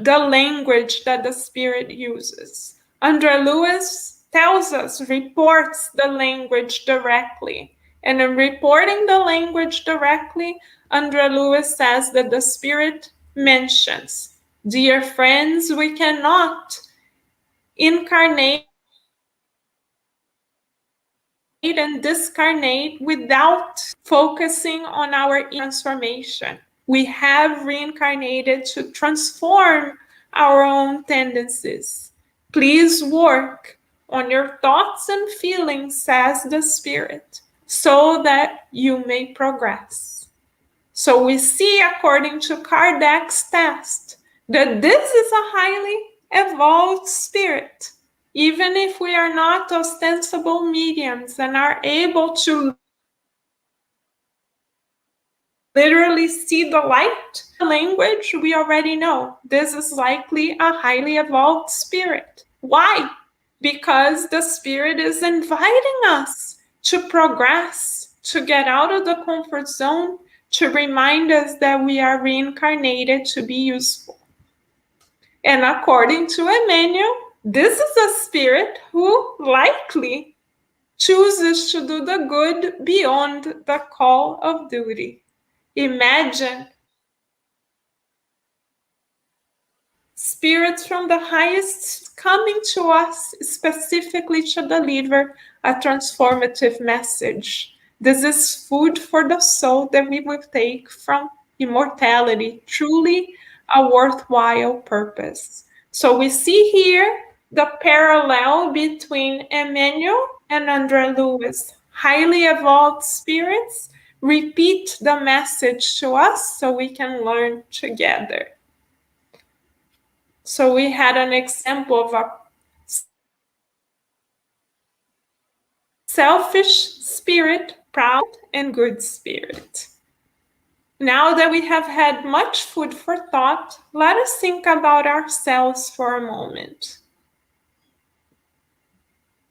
the language that the spirit uses. Andre Lewis tells us, reports the language directly. And in reporting the language directly, Andre Lewis says that the spirit mentions, dear friends, we cannot incarnate and discarnate without focusing on our transformation. We have reincarnated to transform our own tendencies. Please work on your thoughts and feelings, says the spirit, so that you may progress. So we see, according to Kardec's test, that this is a highly evolved spirit. Even if we are not ostensible mediums and are able to literally see the light, the language, we already know this is likely a highly evolved spirit. Why? Because the spirit is inviting us to progress, to get out of the comfort zone, to remind us that we are reincarnated to be useful. And according to Emmanuel, this is a spirit who likely chooses to do the good beyond the call of duty. Imagine spirits from the highest coming to us specifically to deliver a transformative message. This is food for the soul that we will take from immortality, truly a worthwhile purpose. So we see here the parallel between Emmanuel and Andre Lewis. Highly evolved spirits repeat the message to us so we can learn together. So we had an example of a selfish spirit, proud and good spirit. Now that we have had much food for thought, let us think about ourselves for a moment.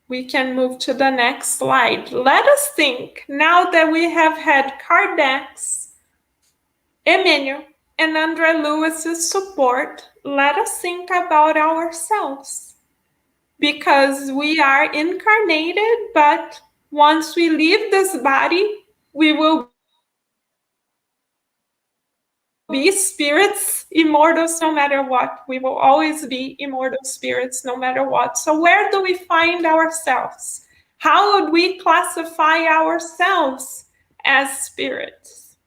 We can move to the next slide. Let us think, now that we have had Kardec's, Emmanuel, and Andre Lewis's support, let us think about ourselves. Because we are incarnated, but once we leave this body, we will be spirits, immortals no matter what. We will always be immortal spirits no matter what. So where do we find ourselves? How would we classify ourselves as spirits?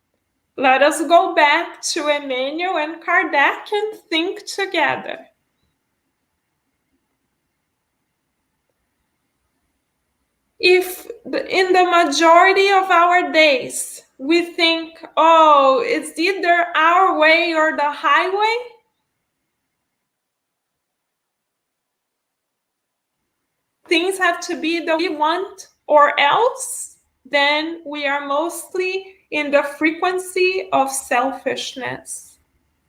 Let us go back to Emmanuel and Kardec and think together. If in the majority of our days we think, oh, it's either our way or the highway, things have to be the way we want or else, then we are mostly in the frequency of selfishness.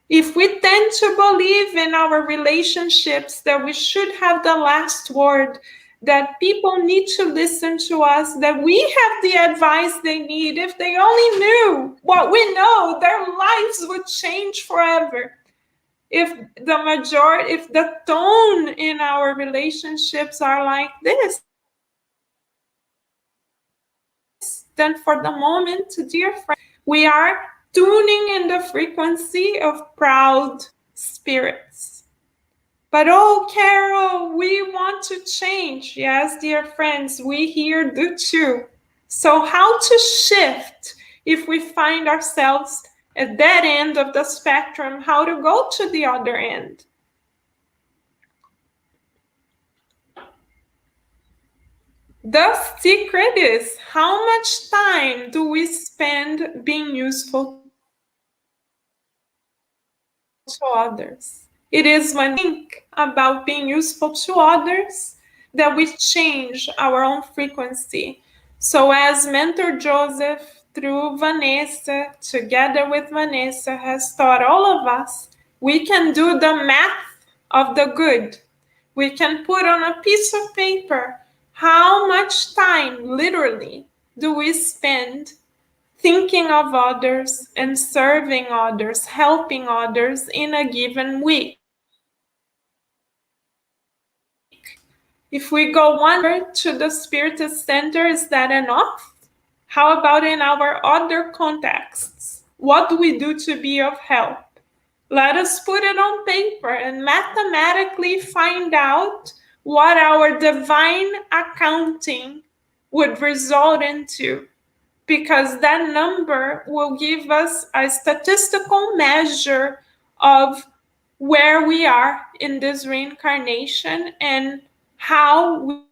If we tend to believe in our relationships that we should have the last word, that people need to listen to us, that we have the advice they need, if they only knew what we know, their lives would change forever. If the tone in our relationships are like this, then for the moment, dear friend, we are tuning in the frequency of proud spirits. But oh, Carol, we want to change. Yes, dear friends, we here do too. So how to shift if we find ourselves at that end of the spectrum, how to go to the other end? The secret is, how much time do we spend being useful to others? It is when we think about being useful to others that we change our own frequency. So as Mentor Joseph, through Vanessa, together with Vanessa, has taught all of us, we can do the math of the good. We can put on a piece of paper how much time, literally, do we spend thinking of others and serving others, helping others in a given week. If we go one hour to the Spirit Center, is that enough? How about in our other contexts? What do we do to be of help? Let us put it on paper and mathematically find out what our divine accounting would result into, because that number will give us a statistical measure of where we are in this reincarnation and how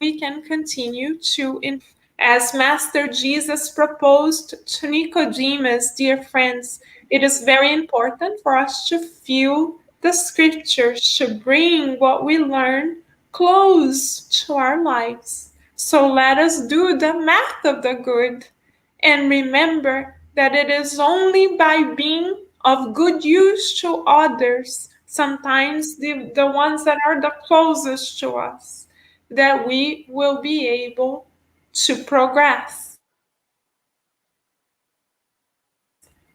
we can continue to improve. As Master Jesus proposed to Nicodemus, dear friends, it is very important for us to feel the scriptures, to bring what we learn close to our lives. So let us do the math of the good and remember that it is only by being of good use to others, sometimes the ones that are the closest to us, that we will be able to progress.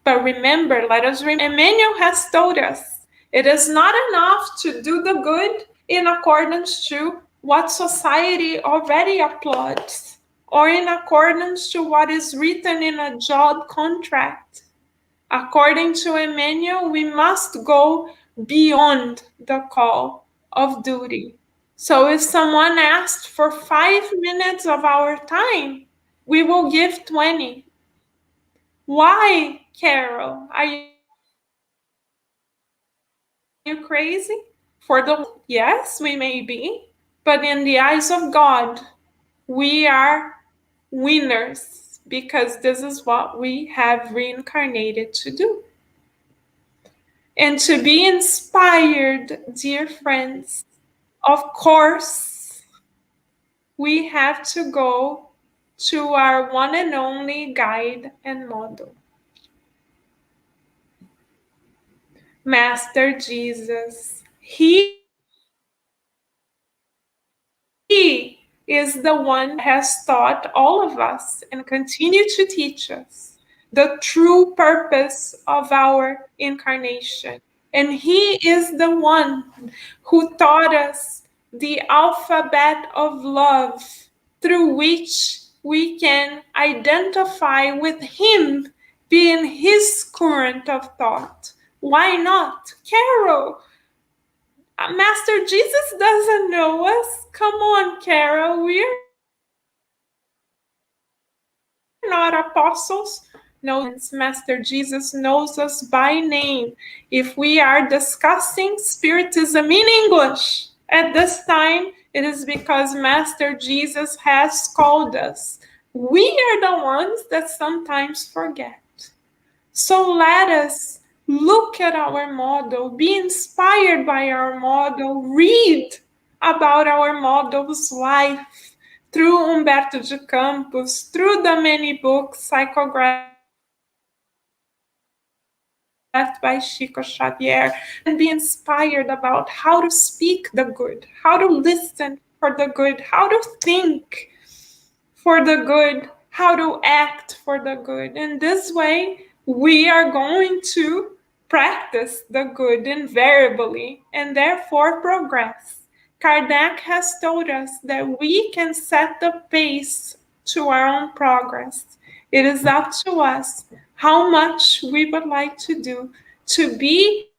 But remember, let us remember, Emmanuel has told us, it is not enough to do the good in accordance to what society already applauds or in accordance to what is written in a job contract. According to Emmanuel, we must go beyond the call of duty. So if someone asked for 5 minutes of our time, we will give 20. Why, Carol? Are you crazy? For the yes, we may be, but in the eyes of God, we are winners because this is what we have reincarnated to do. And to be inspired, dear friends, of course, we have to go to our one and only guide and model, Master Jesus. He is the one who has taught all of us and continue to teach us the true purpose of our incarnation. And he is the one who taught us the alphabet of love through which we can identify with him, being his current of thought. Why not? Carol, Master Jesus doesn't know us. Come on, Carol. We're not apostles. No, Master Jesus knows us by name. If we are discussing Spiritism in English at this time, it is because Master Jesus has called us. We are the ones that sometimes forget. So let us look at our model, be inspired by our model, read about our model's life through Humberto de Campos, through the many books psychographed by Chico Xavier, and be inspired about how to speak the good, how to listen for the good, how to think for the good, how to act for the good. In this way, we are going to practice the good invariably and therefore progress. Kardec has told us that we can set the pace to our own progress. It is up to us how much we would like to do to be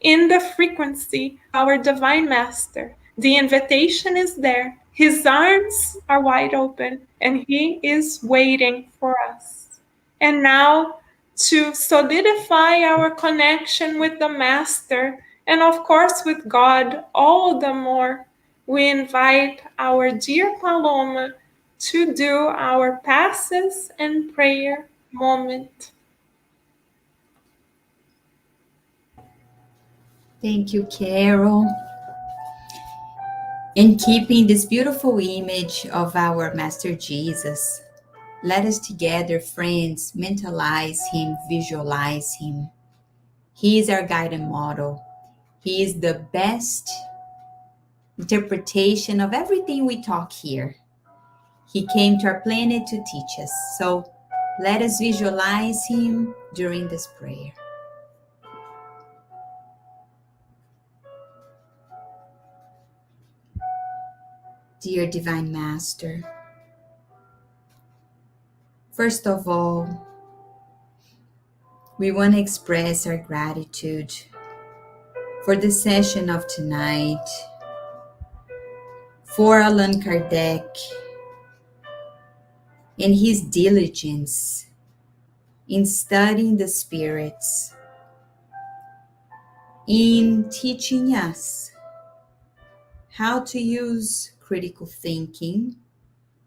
in the frequency of our Divine Master. The invitation is there. His arms are wide open and he is waiting for us. And now, to solidify our connection with the Master and of course with God all the more, we invite our dear Paloma to do our passes and prayer moment. Thank you, Carol. In keeping this beautiful image of our Master Jesus, Let us together, friends, mentalize him, visualize him. He is our guide and model. He is the best interpretation of everything we talk here. He came to our planet to teach us. So let us visualize him during this prayer. Dear Divine Master, first of all, we want to express our gratitude for the session of tonight, for Allan Kardec and his diligence in studying the spirits, in teaching us how to use critical thinking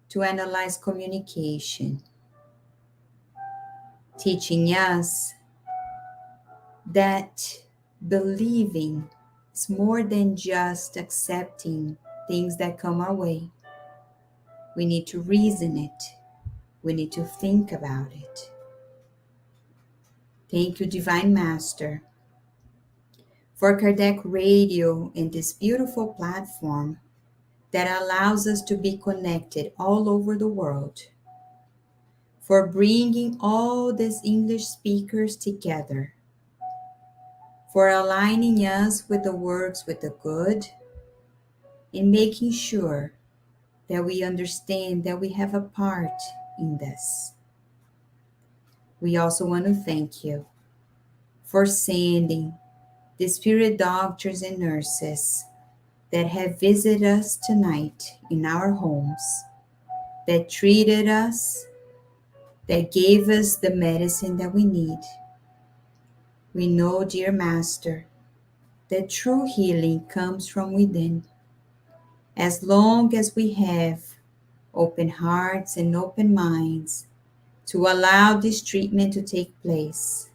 to analyze communication, teaching us that believing is more than just accepting things that come our way. We need to reason it. We need to think about it. Thank you, Divine Master, for Kardec Radio and this beautiful platform that allows us to be connected all over the world, for bringing all these English speakers together, for aligning us with the works with the good, and making sure that we understand that we have a part in this. We also want to thank you for sending the spirit doctors and nurses that have visited us tonight in our homes, that treated us, that gave us the medicine that we need. We know, dear Master, that true healing comes from within. As long as we have open hearts and open minds to allow this treatment to take place,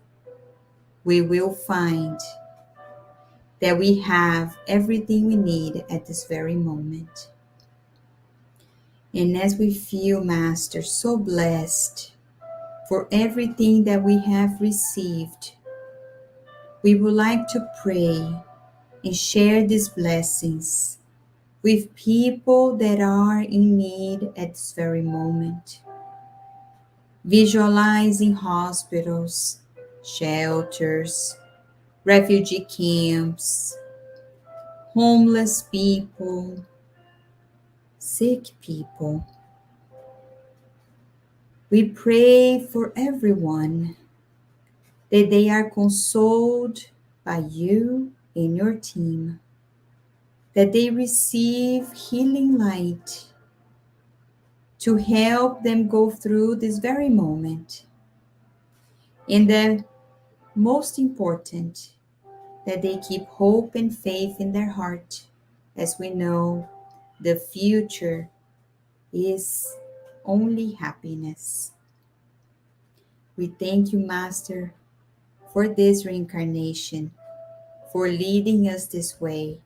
we will find that we have everything we need at this very moment. And as we feel, Master, so blessed for everything that we have received, we would like to pray and share these blessings with people that are in need at this very moment. Visualizing hospitals, shelters, refugee camps, homeless people, sick people. We pray for everyone that they are consoled by you and your team, that they receive healing light to help them go through this very moment. And the most important, that they keep hope and faith in their heart, as we know the future is only happiness. We thank you, Master, for this reincarnation, for leading us this way,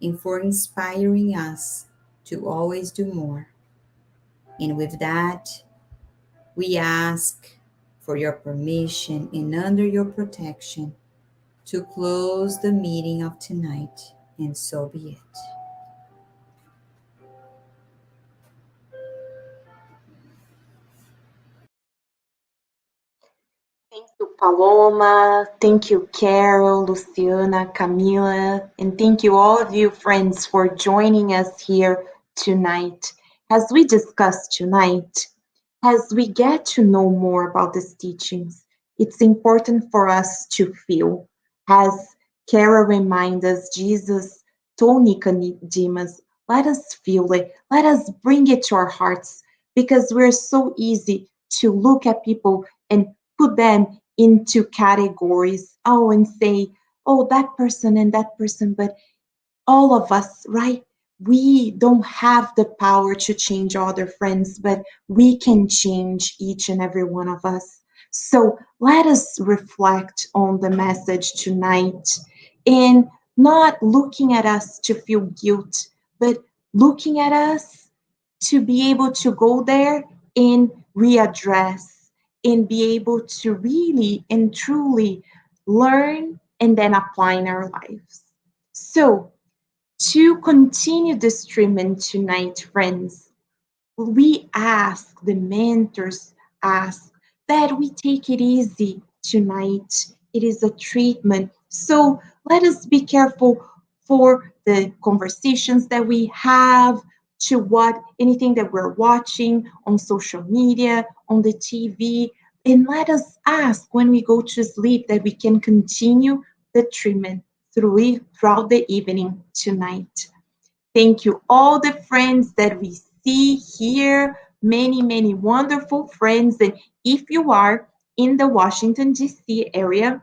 and for inspiring us to always do more. And with that, we ask for your permission and under your protection to close the meeting of tonight, and so be it. Thank you, Paloma. Thank you, Carol, Luciana, Camila, and thank you all of you friends for joining us here tonight. As we discuss tonight, as we get to know more about these teachings, it's important for us to feel. As Carol reminds us, Jesus told Nicodemus, let us feel it, let us bring it to our hearts, because we're so easy to look at people and put them into categories, and say, oh, that person and that person, but all of us, right? We don't have the power to change other friends, but we can change each and every one of us. So let us reflect on the message tonight and not looking at us to feel guilt, but looking at us to be able to go there and readdress and be able to really and truly learn and then apply in our lives. So, to continue this treatment tonight, friends, we ask, the mentors ask, that we take it easy tonight. It is a treatment. So let us be careful for the conversations that we have, to what anything that we're watching on social media, on the TV. And let us ask when we go to sleep that we can continue the treatment throughout the evening tonight. Thank you, all the friends that we see here, many, many wonderful friends. And if you are in the Washington, D.C. area,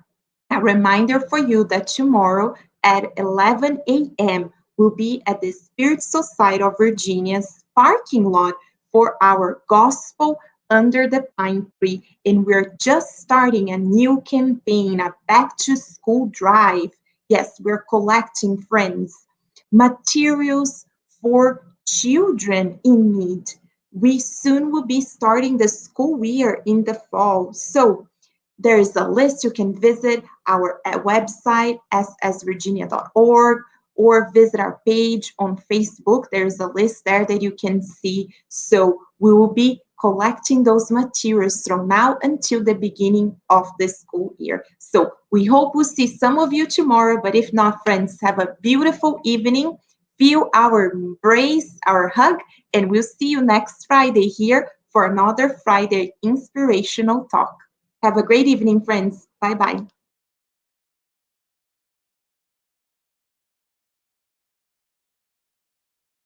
a reminder for you that tomorrow at 11 a.m. we'll be at the Spirit Society of Virginia's parking lot for our Gospel Under the Pine Tree. And we're just starting a new campaign, a back to school drive. Yes, we're collecting, friends, materials for children in need. We soon will be starting the school year in the fall. So there is a list. You can visit our website, ssvirginia.org, or visit our page on Facebook. There's a list there that you can see. So we will be collecting those materials from now until the beginning of the school year. So we hope we'll see some of you tomorrow, but if not, friends, have a beautiful evening. Feel our embrace, our hug, and we'll see you next Friday here for another Friday Inspirational Talk. Have a great evening, friends. Bye-bye.